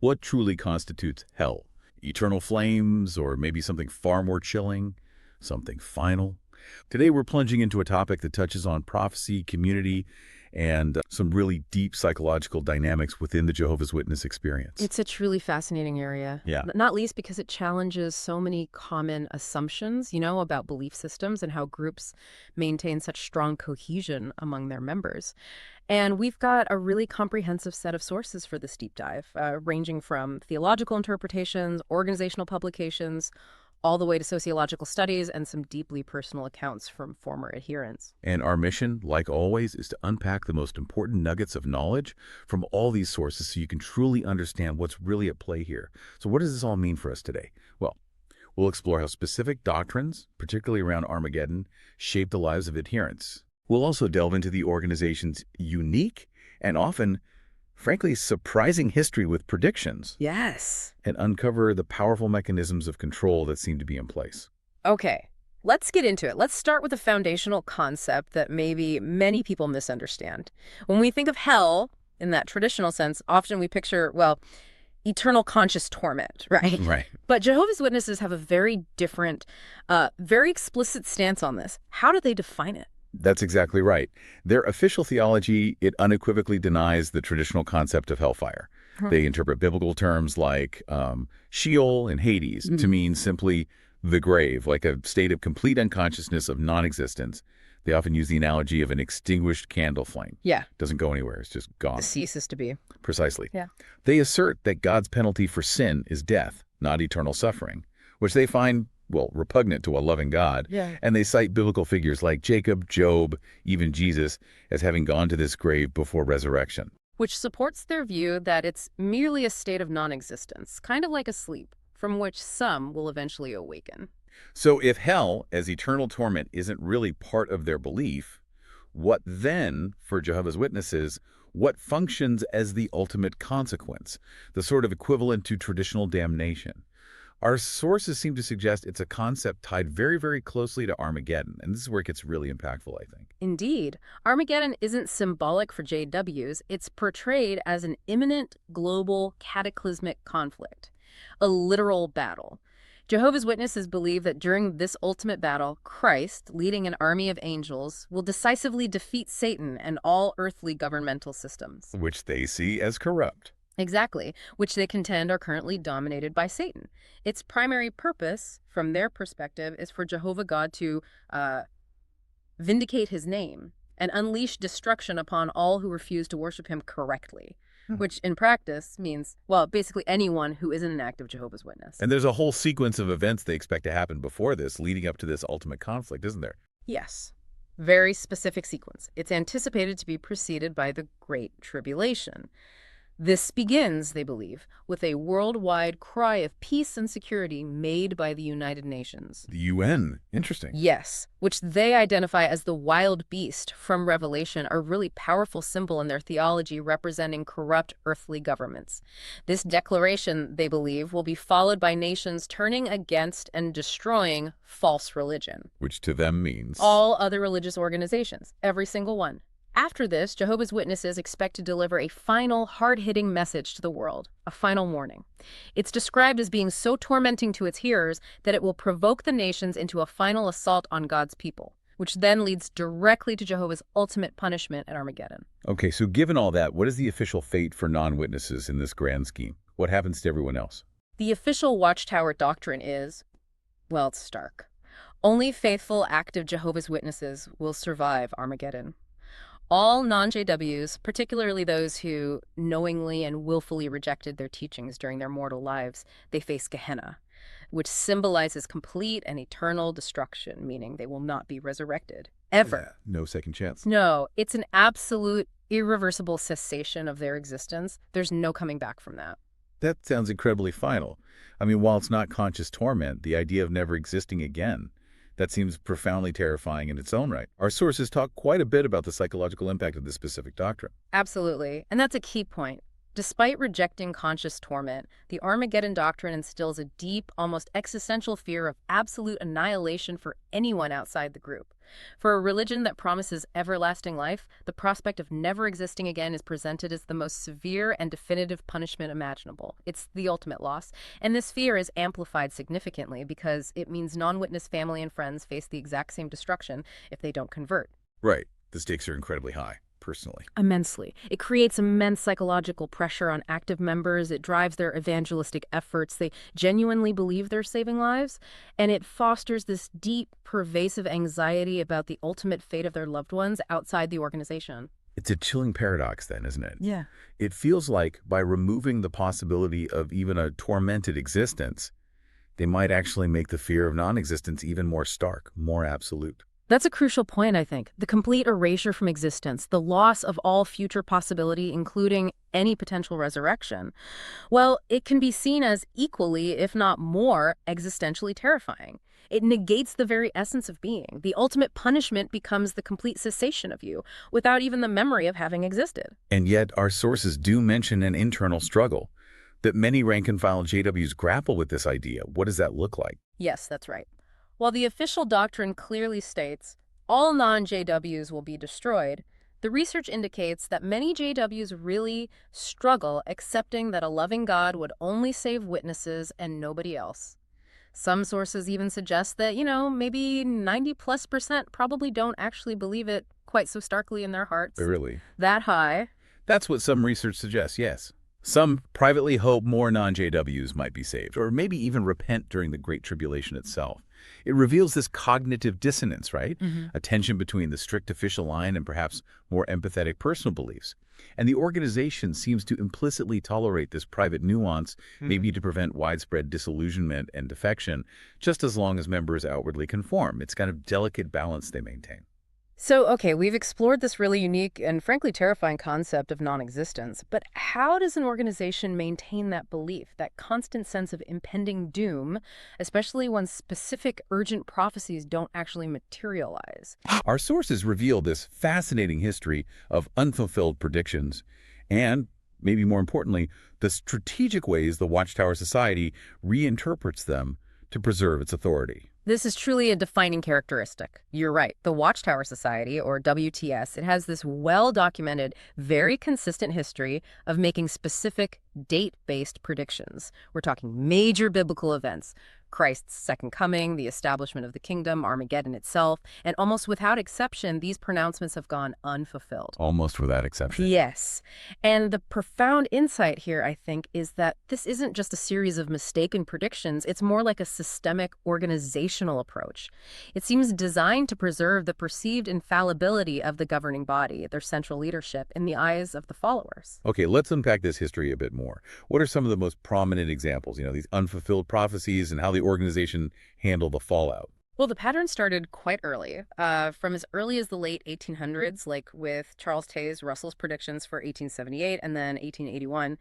What truly constitutes hell? Eternal flames, or maybe something far more chilling? Something final? Today we're plunging into a topic that touches on prophecy, community, and some really deep psychological dynamics within the Jehovah's Witness experience. It's a truly fascinating area. Yeah. Not least because it challenges so many common assumptions, about belief systems and how groups maintain such strong cohesion among their members. And we've got a really comprehensive set of sources for this deep dive, ranging from theological interpretations, organizational publications, all the way to sociological studies and some deeply personal accounts from former adherents. And our mission, like always, is to unpack the most important nuggets of knowledge from all these sources so you can truly understand what's really at play here. So what does this all mean for us today? Well, we'll explore how specific doctrines, particularly around Armageddon, shape the lives of adherents. We'll also delve into the organization's unique and often, frankly, surprising history with predictions. Yes. And uncover the powerful mechanisms of control that seem to be in place. Okay, let's get into it. Let's start with a foundational concept that maybe many people misunderstand. When we think of hell, in that traditional sense, often we picture, eternal conscious torment, right? Right. But Jehovah's Witnesses have a very different, very explicit stance on this. How do they define it? That's exactly right. Their official theology, it unequivocally denies the traditional concept of hellfire. They interpret biblical terms like Sheol and Hades to mean simply the grave, like a state of complete unconsciousness of non-existence. They often use the analogy of an extinguished candle flame. Yeah. Doesn't go anywhere. It's just gone. It ceases to be. Precisely. Yeah. They assert that God's penalty for sin is death, not eternal suffering, which they find repugnant to a loving God. Yeah. And they cite biblical figures like Jacob, Job, even Jesus, as having gone to this grave before resurrection. Which supports their view that it's merely a state of non-existence, kind of like a sleep, from which some will eventually awaken. So if hell as eternal torment isn't really part of their belief, what then, for Jehovah's Witnesses, what functions as the ultimate consequence, the sort of equivalent to traditional damnation? Our sources seem to suggest it's a concept tied very, very closely to Armageddon, and this is where it gets really impactful, I think. Indeed. Armageddon isn't symbolic for JWs. It's portrayed as an imminent global cataclysmic conflict, a literal battle. Jehovah's Witnesses believe that during this ultimate battle, Christ, leading an army of angels, will decisively defeat Satan and all earthly governmental systems. Which they see as corrupt. Exactly, which they contend are currently dominated by Satan. Its primary purpose, from their perspective, is for Jehovah God to vindicate his name and unleash destruction upon all who refuse to worship him correctly, which in practice means, basically anyone who isn't an active Jehovah's Witness. And there's a whole sequence of events they expect to happen before this, leading up to this ultimate conflict, isn't there? Yes. Very specific sequence. It's anticipated to be preceded by the Great Tribulation. This begins, they believe, with a worldwide cry of peace and security made by the United Nations. The UN. Interesting. Yes, which they identify as the wild beast from Revelation, a really powerful symbol in their theology representing corrupt earthly governments. This declaration, they believe, will be followed by nations turning against and destroying false religion. Which to them means? All other religious organizations, every single one. After this, Jehovah's Witnesses expect to deliver a final, hard-hitting message to the world, a final warning. It's described as being so tormenting to its hearers that it will provoke the nations into a final assault on God's people, which then leads directly to Jehovah's ultimate punishment at Armageddon. Okay, so given all that, what is the official fate for non-witnesses in this grand scheme? What happens to everyone else? The official Watchtower doctrine is, it's stark. Only faithful, active Jehovah's Witnesses will survive Armageddon. All non-JWs, particularly those who knowingly and willfully rejected their teachings during their mortal lives, they face Gehenna, which symbolizes complete and eternal destruction, meaning they will not be resurrected, ever. No second chance. No, it's an absolute, irreversible cessation of their existence. There's no coming back from that. That sounds incredibly final. I mean, while it's not conscious torment, the idea of never existing again, that seems profoundly terrifying in its own right. Our sources talk quite a bit about the psychological impact of this specific doctrine. Absolutely. And that's a key point. Despite rejecting conscious torment, the Armageddon doctrine instills a deep, almost existential fear of absolute annihilation for anyone outside the group. For a religion that promises everlasting life, the prospect of never existing again is presented as the most severe and definitive punishment imaginable. It's the ultimate loss, and this fear is amplified significantly because it means non-witness family and friends face the exact same destruction if they don't convert. Right. The stakes are incredibly high, personally. Immensely. It creates immense psychological pressure on active members. It drives their evangelistic efforts. They genuinely believe they're saving lives. And it fosters this deep, pervasive anxiety about the ultimate fate of their loved ones outside the organization. It's a chilling paradox then, isn't it? Yeah. It feels like by removing the possibility of even a tormented existence, they might actually make the fear of non-existence even more stark, more absolute. That's a crucial point, I think. The complete erasure from existence, the loss of all future possibility, including any potential resurrection. Well, it can be seen as equally, if not more, existentially terrifying. It negates the very essence of being. The ultimate punishment becomes the complete cessation of you, without even the memory of having existed. And yet our sources do mention an internal struggle, that many rank-and-file JWs grapple with this idea. What does that look like? Yes, that's right. While the official doctrine clearly states all non-JWs will be destroyed, the research indicates that many JWs really struggle accepting that a loving God would only save witnesses and nobody else. Some sources even suggest that, maybe 90+% probably don't actually believe it quite so starkly in their hearts. Really? That high. That's what some research suggests, yes. Some privately hope more non-JWs might be saved, or maybe even repent during the Great Tribulation itself. It reveals this cognitive dissonance, right? A tension between the strict official line and perhaps more empathetic personal beliefs. And the organization seems to implicitly tolerate this private nuance, maybe to prevent widespread disillusionment and defection, just as long as members outwardly conform. It's kind of delicate balance they maintain. So, okay, we've explored this really unique and frankly terrifying concept of non-existence, but how does an organization maintain that belief, that constant sense of impending doom, especially when specific urgent prophecies don't actually materialize? Our sources reveal this fascinating history of unfulfilled predictions and, maybe more importantly, the strategic ways the Watchtower Society reinterprets them to preserve its authority. This is truly a defining characteristic. You're right. The Watchtower Society, or WTS, it has this well-documented, very consistent history of making specific date-based predictions. We're talking major biblical events, Christ's second coming, the establishment of the kingdom, Armageddon itself, and almost without exception, these pronouncements have gone unfulfilled. Almost without exception. Yes. And the profound insight here, I think, is that this isn't just a series of mistaken predictions. It's more like a systemic organizational approach. It seems designed to preserve the perceived infallibility of the governing body, their central leadership, in the eyes of the followers. Okay, let's unpack this history a bit more. What are some of the most prominent examples, these unfulfilled prophecies and how the organization handled the fallout? Well, the pattern started quite early, from as early as the late 1800s, like with Charles Taze Russell's predictions for 1878 and then 1881.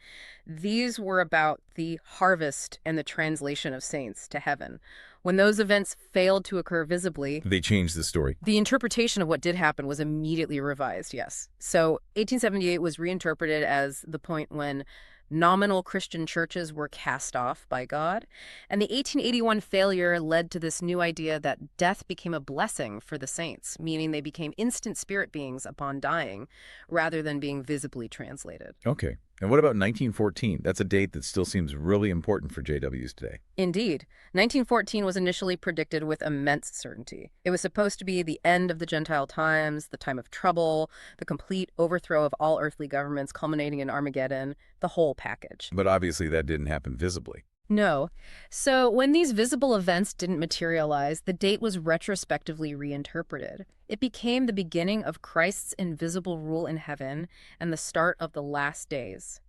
These were about the harvest and the translation of saints to heaven. When those events failed to occur visibly, They changed the story. the interpretation of what did happen was immediately revised, yes. So 1878 was reinterpreted as the point when nominal Christian churches were cast off by God. And the 1881 failure led to this new idea that death became a blessing for the saints, meaning they became instant spirit beings upon dying, rather than being visibly translated. Okay. And what about 1914? That's a date that still seems really important for JWs today. Indeed. 1914 was initially predicted with immense certainty. It was supposed to be the end of the Gentile times, the time of trouble, the complete overthrow of all earthly governments culminating in Armageddon, the whole package. But obviously that didn't happen visibly. No. So when these visible events didn't materialize, the date was retrospectively reinterpreted. It became the beginning of Christ's invisible rule in heaven and the start of the last days.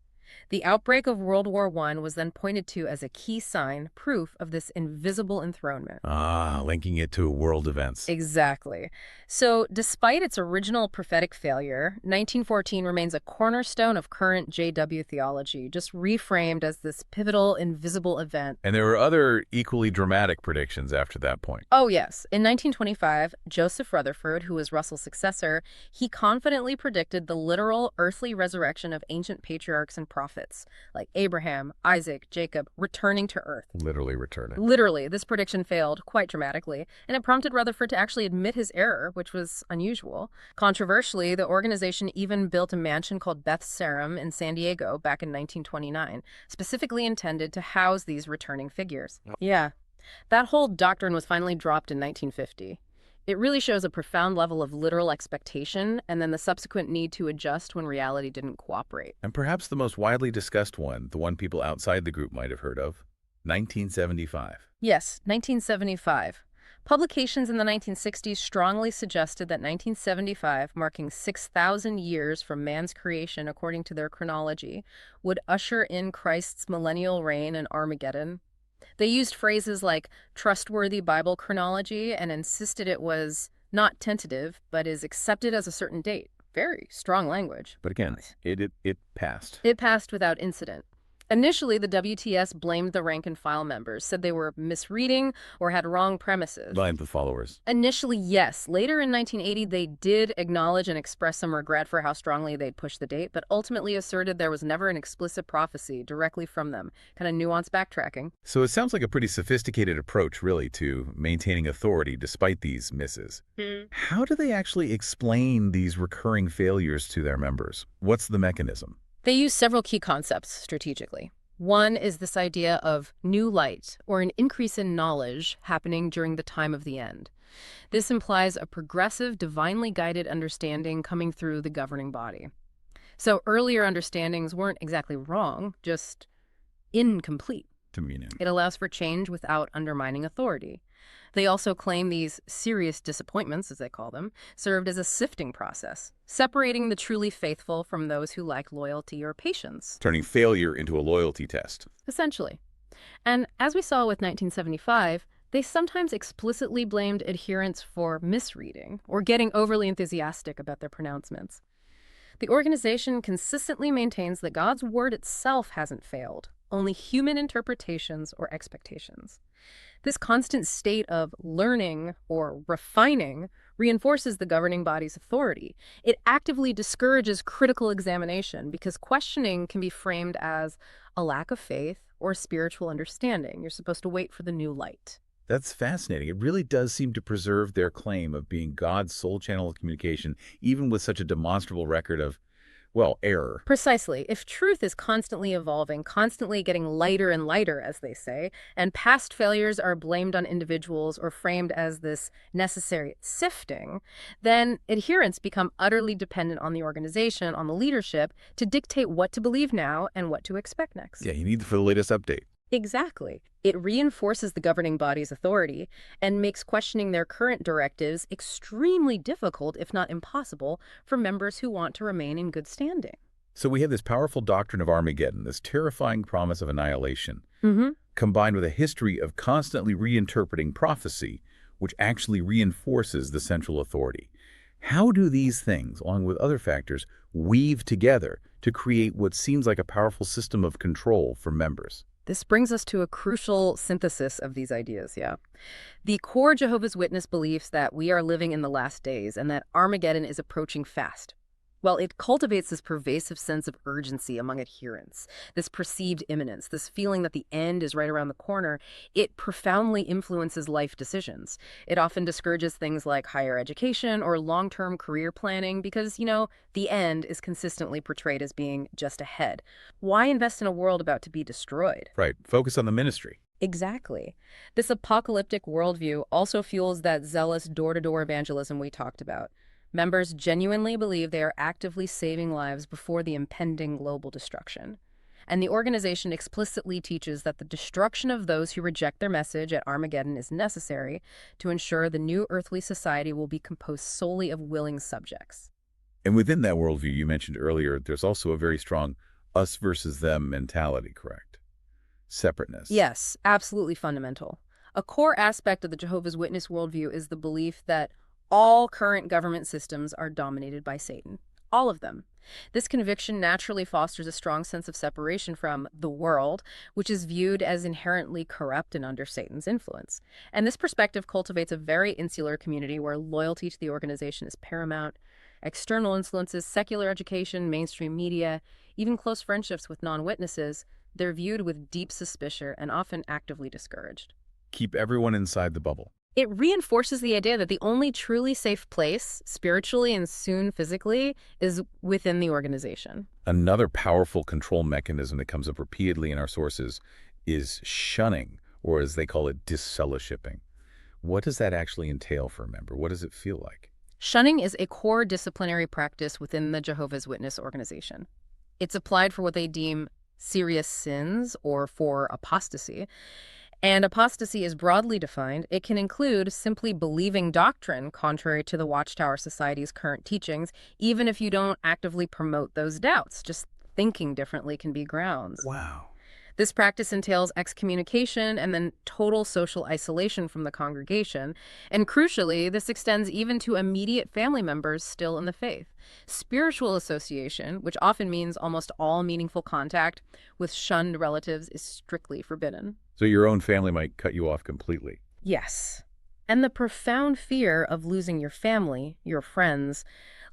The outbreak of World War I was then pointed to as a key sign, proof of this invisible enthronement. Ah, linking it to world events. Exactly. So despite its original prophetic failure, 1914 remains a cornerstone of current JW theology, just reframed as this pivotal invisible event. And there were other equally dramatic predictions after that point. Oh, yes. In 1925, Joseph Rutherford, who was Russell's successor, he confidently predicted the literal earthly resurrection of ancient patriarchs and prophets, like Abraham, Isaac, Jacob, returning to Earth. Literally returning. Literally, this prediction failed quite dramatically, and it prompted Rutherford to actually admit his error, which was unusual. Controversially, the organization even built a mansion called Beth Sarum in San Diego back in 1929, specifically intended to house these returning figures. Yeah, that whole doctrine was finally dropped in 1950. It really shows a profound level of literal expectation and then the subsequent need to adjust when reality didn't cooperate. And perhaps the most widely discussed one, the one people outside the group might have heard of, 1975. Yes, 1975. Publications in the 1960s strongly suggested that 1975, marking 6,000 years from man's creation according to their chronology, would usher in Christ's millennial reign and Armageddon. They used phrases like trustworthy Bible chronology and insisted it was not tentative, but is accepted as a certain date. Very strong language. But again, it passed. It passed without incident. Initially, the WTS blamed the rank-and-file members, said they were misreading or had wrong premises. Blind the followers. Initially, yes. Later in 1980, they did acknowledge and express some regret for how strongly they'd pushed the date, but ultimately asserted there was never an explicit prophecy directly from them. Kind of nuanced backtracking. So it sounds like a pretty sophisticated approach, really, to maintaining authority despite these misses. How do they actually explain these recurring failures to their members? What's the mechanism? They use several key concepts strategically. One is this idea of new light, or an increase in knowledge happening during the time of the end. This implies a progressive, divinely guided understanding coming through the governing body. So earlier understandings weren't exactly wrong, just incomplete. It allows for change without undermining authority. They also claim these serious disappointments, as they call them, served as a sifting process, separating the truly faithful from those who lack loyalty or patience. Turning failure into a loyalty test. Essentially. And as we saw with 1975, they sometimes explicitly blamed adherents for misreading or getting overly enthusiastic about their pronouncements. The organization consistently maintains that God's word itself hasn't failed, only human interpretations or expectations. This constant state of learning or refining reinforces the governing body's authority. It actively discourages critical examination because questioning can be framed as a lack of faith or spiritual understanding. You're supposed to wait for the new light. That's fascinating. It really does seem to preserve their claim of being God's sole channel of communication, even with such a demonstrable record of, well, error. Precisely. If truth is constantly evolving, constantly getting lighter and lighter, as they say, and past failures are blamed on individuals or framed as this necessary sifting, then adherents become utterly dependent on the organization, on the leadership, to dictate what to believe now and what to expect next. Yeah, you need for the latest update. Exactly. It reinforces the governing body's authority and makes questioning their current directives extremely difficult, if not impossible, for members who want to remain in good standing. So we have this powerful doctrine of Armageddon, this terrifying promise of annihilation, combined with a history of constantly reinterpreting prophecy, which actually reinforces the central authority. How do these things, along with other factors, weave together to create what seems like a powerful system of control for members? This brings us to a crucial synthesis of these ideas, yeah. The core Jehovah's Witness believes that we are living in the last days and that Armageddon is approaching fast. Well, it cultivates this pervasive sense of urgency among adherents, this perceived imminence, this feeling that the end is right around the corner. It profoundly influences life decisions. It often discourages things like higher education or long-term career planning because, the end is consistently portrayed as being just ahead. Why invest in a world about to be destroyed? Right. Focus on the ministry. Exactly. This apocalyptic worldview also fuels that zealous door-to-door evangelism we talked about. Members genuinely believe they are actively saving lives before the impending global destruction. And the organization explicitly teaches that the destruction of those who reject their message at Armageddon is necessary to ensure the new earthly society will be composed solely of willing subjects. And within that worldview you mentioned earlier, there's also a very strong us versus them mentality, correct? Separateness. Yes, absolutely fundamental. A core aspect of the Jehovah's Witness worldview is the belief that all current government systems are dominated by Satan. All of them. This conviction naturally fosters a strong sense of separation from the world, which is viewed as inherently corrupt and under Satan's influence. And this perspective cultivates a very insular community where loyalty to the organization is paramount. External influences, secular education, mainstream media, even close friendships with non-witnesses, they're viewed with deep suspicion and often actively discouraged. Keep everyone inside the bubble. It reinforces the idea that the only truly safe place, spiritually and soon physically, is within the organization. Another powerful control mechanism that comes up repeatedly in our sources is shunning, or as they call it, disfellowshipping. What does that actually entail for a member? What does it feel like? Shunning is a core disciplinary practice within the Jehovah's Witness organization. It's applied for what they deem serious sins or for apostasy. And apostasy is broadly defined. It can include simply believing doctrine contrary to the Watchtower Society's current teachings, even if you don't actively promote those doubts. Just thinking differently can be grounds. Wow. This practice entails excommunication and then total social isolation from the congregation. And crucially, this extends even to immediate family members still in the faith. Spiritual association, which often means almost all meaningful contact with shunned relatives, is strictly forbidden. So your own family might cut you off completely. Yes. And the profound fear of losing your family, your friends,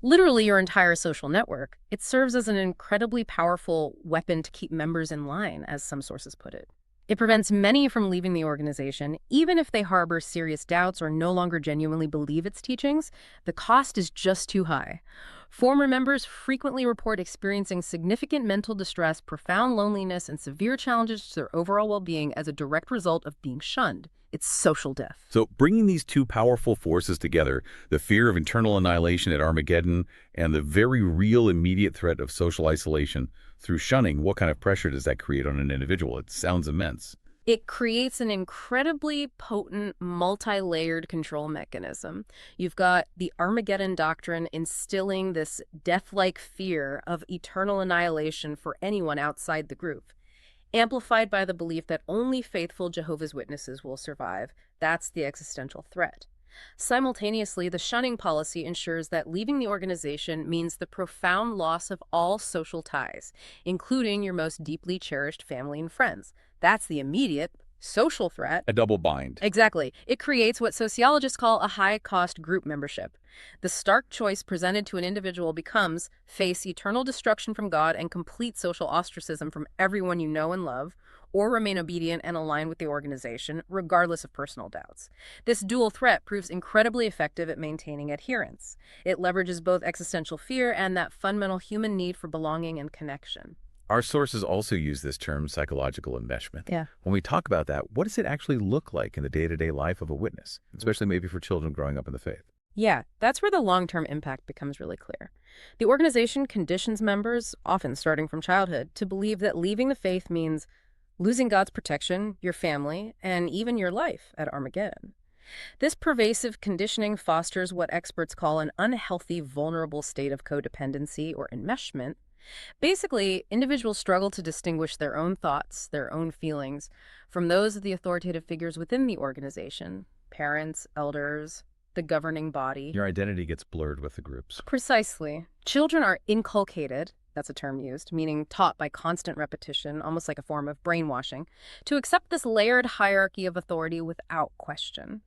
literally your entire social network, it serves as an incredibly powerful weapon to keep members in line, as some sources put it. It prevents many from leaving the organization, even if they harbor serious doubts or no longer genuinely believe its teachings. The cost is just too high. Former members frequently report experiencing significant mental distress, profound loneliness, and severe challenges to their overall well-being as a direct result of being shunned. It's social death. So bringing these two powerful forces together, the fear of internal annihilation at Armageddon and the very real immediate threat of social isolation through shunning, what kind of pressure does that create on an individual? It sounds immense. It creates an incredibly potent, multi-layered control mechanism. You've got the Armageddon doctrine instilling this death-like fear of eternal annihilation for anyone outside the group, amplified by the belief that only faithful Jehovah's Witnesses will survive. That's the existential threat. Simultaneously, the shunning policy ensures that leaving the organization means the profound loss of all social ties, including your most deeply cherished family and friends. That's the immediate social threat. A double bind. Exactly. It creates what sociologists call a high-cost group membership. The stark choice presented to an individual becomes face eternal destruction from God and complete social ostracism from everyone you know and love, or remain obedient and aligned with the organization, regardless of personal doubts. This dual threat proves incredibly effective at maintaining adherence. It leverages both existential fear and that fundamental human need for belonging and connection. Our sources also use this term psychological enmeshment. Yeah. When we talk about that, what does it actually look like in the day-to-day life of a witness, especially maybe for children growing up in the faith? Yeah, that's where the long-term impact becomes really clear. The organization conditions members, often starting from childhood, to believe that leaving the faith means losing God's protection, your family, and even your life at Armageddon. This pervasive conditioning fosters what experts call an unhealthy, vulnerable state of codependency or enmeshment. Basically, individuals struggle to distinguish their own thoughts, their own feelings, from those of the authoritative figures within the organization, parents, elders, the governing body. Your identity gets blurred with the groups. Precisely. Children are inculcated, that's a term used, meaning taught by constant repetition, almost like a form of brainwashing, to accept this layered hierarchy of authority without question.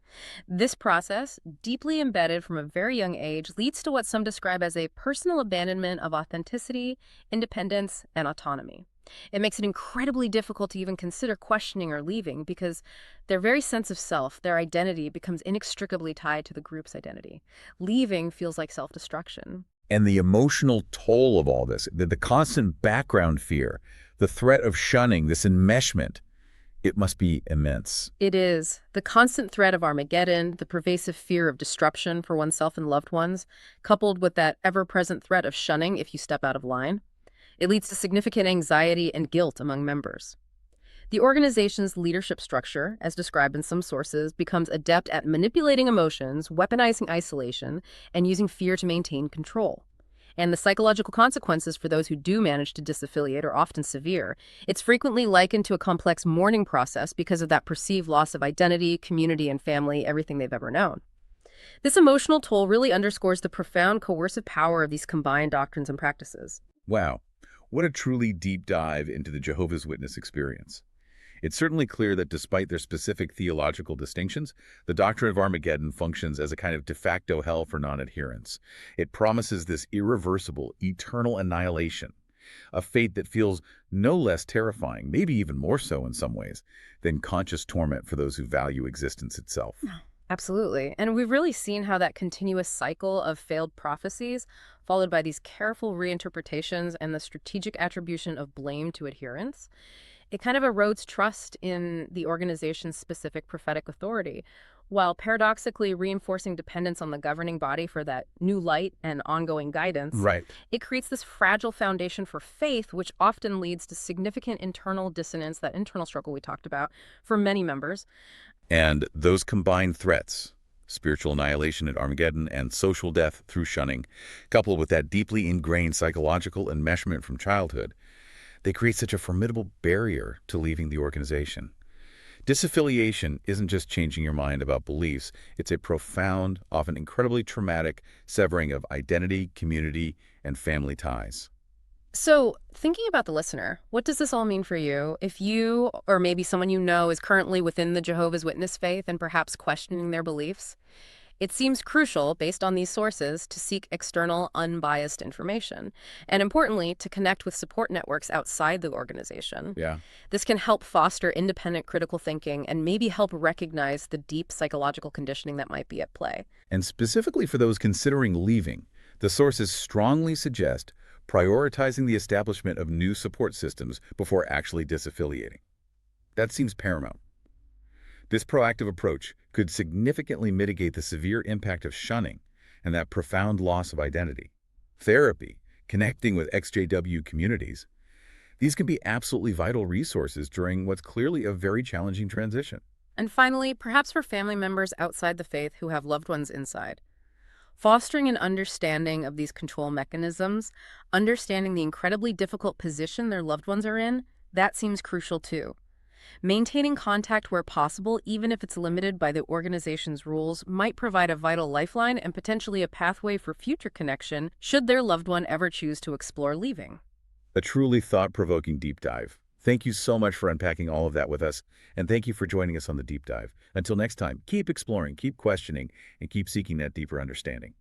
This process, deeply embedded from a very young age, leads to what some describe as a personal abandonment of authenticity, independence, and autonomy. It makes it incredibly difficult to even consider questioning or leaving because their very sense of self, their identity, becomes inextricably tied to the group's identity. Leaving feels like self-destruction. And the emotional toll of all this, the constant background fear, the threat of shunning, this enmeshment, it must be immense. It is. The constant threat of Armageddon, the pervasive fear of disruption for oneself and loved ones, coupled with that ever-present threat of shunning if you step out of line, it leads to significant anxiety and guilt among members. The organization's leadership structure, as described in some sources, becomes adept at manipulating emotions, weaponizing isolation, and using fear to maintain control. And the psychological consequences for those who do manage to disaffiliate are often severe. It's frequently likened to a complex mourning process because of that perceived loss of identity, community, and family, everything they've ever known. This emotional toll really underscores the profound coercive power of these combined doctrines and practices. Wow, what a truly deep dive into the Jehovah's Witness experience. It's certainly clear that despite their specific theological distinctions, the doctrine of Armageddon functions as a kind of de facto hell for non-adherents. It promises this irreversible, eternal annihilation, a fate that feels no less terrifying, maybe even more so in some ways, than conscious torment for those who value existence itself. Absolutely. And we've really seen how that continuous cycle of failed prophecies, followed by these careful reinterpretations and the strategic attribution of blame to adherents, it kind of erodes trust in the organization's specific prophetic authority, while paradoxically reinforcing dependence on the governing body for that new light and ongoing guidance. Right. It creates this fragile foundation for faith, which often leads to significant internal dissonance, that internal struggle we talked about, for many members. And those combined threats, spiritual annihilation at Armageddon and social death through shunning, coupled with that deeply ingrained psychological enmeshment from childhood, they create such a formidable barrier to leaving the organization. Disaffiliation isn't just changing your mind about beliefs, it's a profound, often incredibly traumatic severing of identity, community, and family ties. So, thinking about the listener, what does this all mean for you? If you, or maybe someone you know, is currently within the Jehovah's Witness faith and perhaps questioning their beliefs, it seems crucial, based on these sources, to seek external, unbiased information. And importantly, to connect with support networks outside the organization. Yeah. This can help foster independent critical thinking and maybe help recognize the deep psychological conditioning that might be at play. And specifically for those considering leaving, the sources strongly suggest prioritizing the establishment of new support systems before actually disaffiliating. That seems paramount. This proactive approach could significantly mitigate the severe impact of shunning and that profound loss of identity. Therapy, connecting with XJW communities, these can be absolutely vital resources during what's clearly a very challenging transition. And finally, perhaps for family members outside the faith who have loved ones inside, fostering an understanding of these control mechanisms, understanding the incredibly difficult position their loved ones are in, that seems crucial too. Maintaining contact where possible, even if it's limited by the organization's rules, might provide a vital lifeline and potentially a pathway for future connection should their loved one ever choose to explore leaving. A truly thought-provoking deep dive. Thank you so much for unpacking all of that with us, and thank you for joining us on the deep dive. Until next time, keep exploring, keep questioning, and keep seeking that deeper understanding.